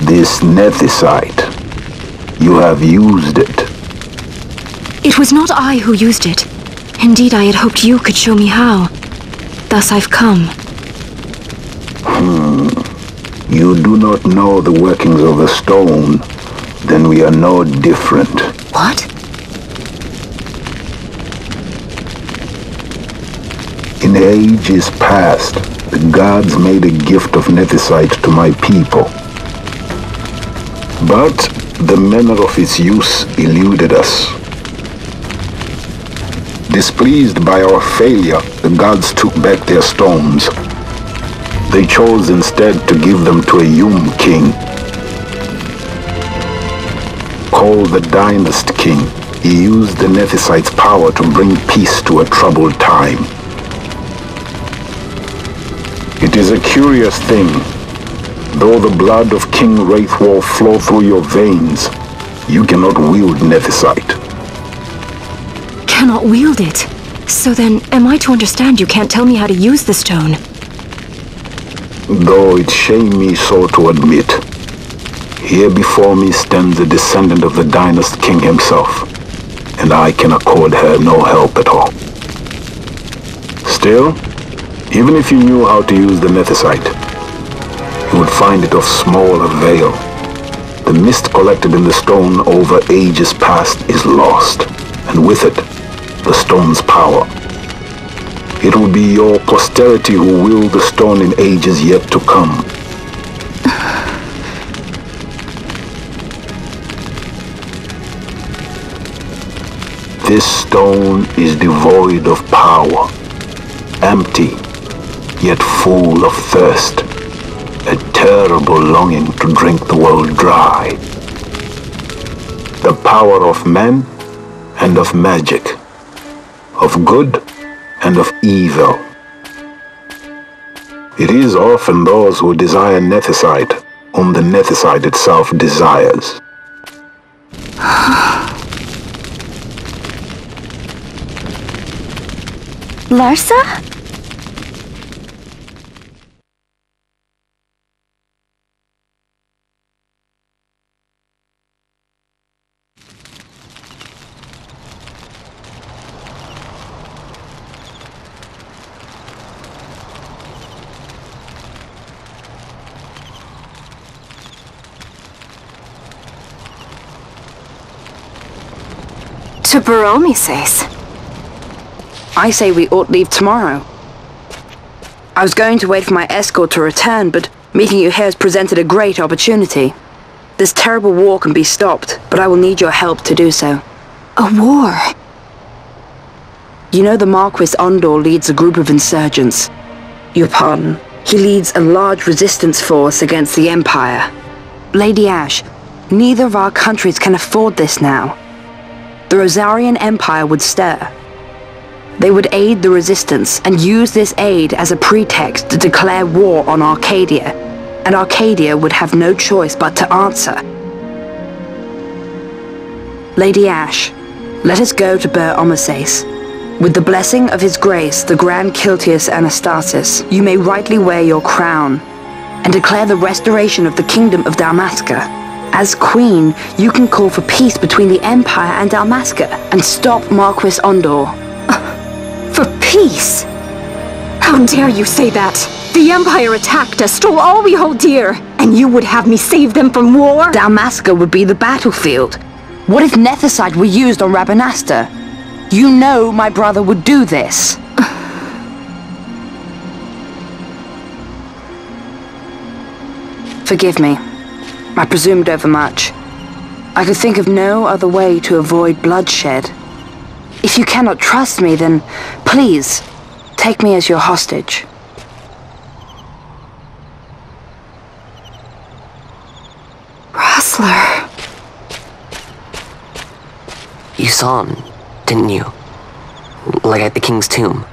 This nethicite. You have used it. It was not I who used it. Indeed, I had hoped you could show me how. Thus I've come. You do not know the workings of the stone. Then we are no different. What? In ages past, the gods made a gift of nethicite to my people. But the manner of its use eluded us. Displeased by our failure, the gods took back their stones. They chose instead to give them to a Yum king. Called the Dynast King, he used the nethicite's power to bring peace to a troubled time. It is a curious thing. Though the blood of King Wraithwolf flow through your veins, you cannot wield nethicite. Cannot wield it? So then, am I to understand you can't tell me how to use the stone? Though it shame me so to admit, here before me stands a descendant of the Dynast King himself, and I can accord her no help at all. Still, even if you knew how to use the nethicite, you would find it of small avail. The mist collected in the stone over ages past is lost, and with it, the stone's power. It will be your posterity who wield the stone in ages yet to come. This stone is devoid of power, empty, yet full of thirst. A terrible longing to drink the world dry. The power of men and of magic, of good and of evil. It is often those who desire nethicite whom the nethicite itself desires. Larsa? To Baromises. I say we ought leave tomorrow. I was going to wait for my escort to return, but meeting you here has presented a great opportunity. This terrible war can be stopped, but I will need your help to do so. A war? You know the Marquis Ondor leads a group of insurgents. Your pardon. He leads a large resistance force against the Empire. Lady Ash, neither of our countries can afford this now. The Rosarian Empire would stir. They would aid the resistance and use this aid as a pretext to declare war on Arcadia, and Arcadia would have no choice but to answer. Lady Ash, let us go to Baromises. With the blessing of His Grace, the Grand Kiltius Anastasis, you may rightly wear your crown and declare the restoration of the Kingdom of Dalmasca. As Queen, you can call for peace between the Empire and Dalmasca and stop Marquis Ondor. For peace? How dare you say that? The Empire attacked us, stole all we hold dear, and you would have me save them from war? Dalmasca would be the battlefield. What if nethicite were used on Rabanasta? You know my brother would do this. Forgive me. I presumed overmuch. I could think of no other way to avoid bloodshed. If you cannot trust me, then please, take me as your hostage. Rustler. You saw him, didn't you? Like at the king's tomb.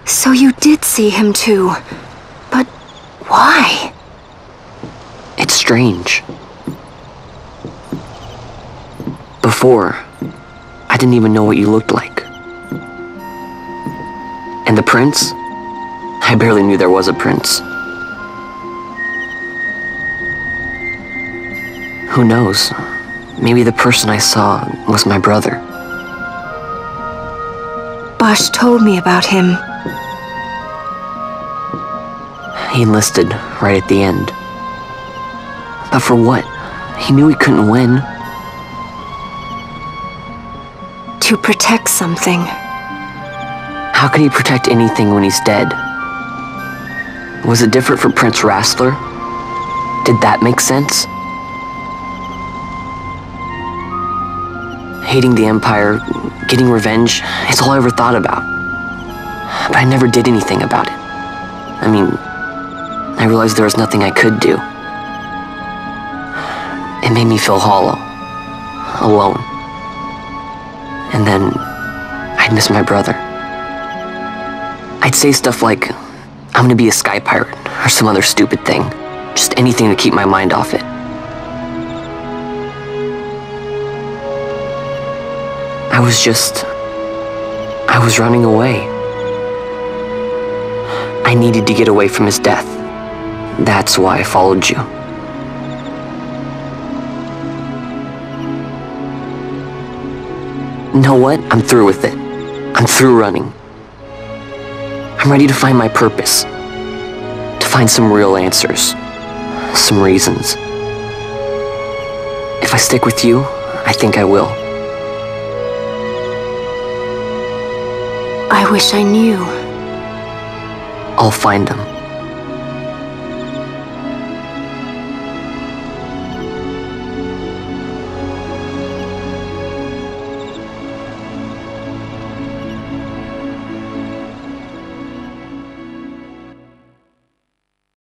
So you did see him too. But why? It's strange. Before, I didn't even know what you looked like. And the prince? I barely knew there was a prince. Who knows? Maybe the person I saw was my brother. Bhuj told me about him. He enlisted right at the end. But for what? He knew he couldn't win. To protect something. How can he protect anything when he's dead? Was it different for Prince Rassler? Did that make sense? Hating the Empire, getting revenge, it's all I ever thought about. But I never did anything about it. I mean, I realized there was nothing I could do. It made me feel hollow, alone. And then, I'd miss my brother. I'd say stuff like, I'm gonna be a sky pirate, or some other stupid thing. Just anything to keep my mind off it. I was running away. I needed to get away from his death. That's why I followed you. You know what? I'm through with it. I'm through running. I'm ready to find my purpose. To find some real answers. Some reasons. If I stick with you, I think I will. I wish I knew. I'll find him.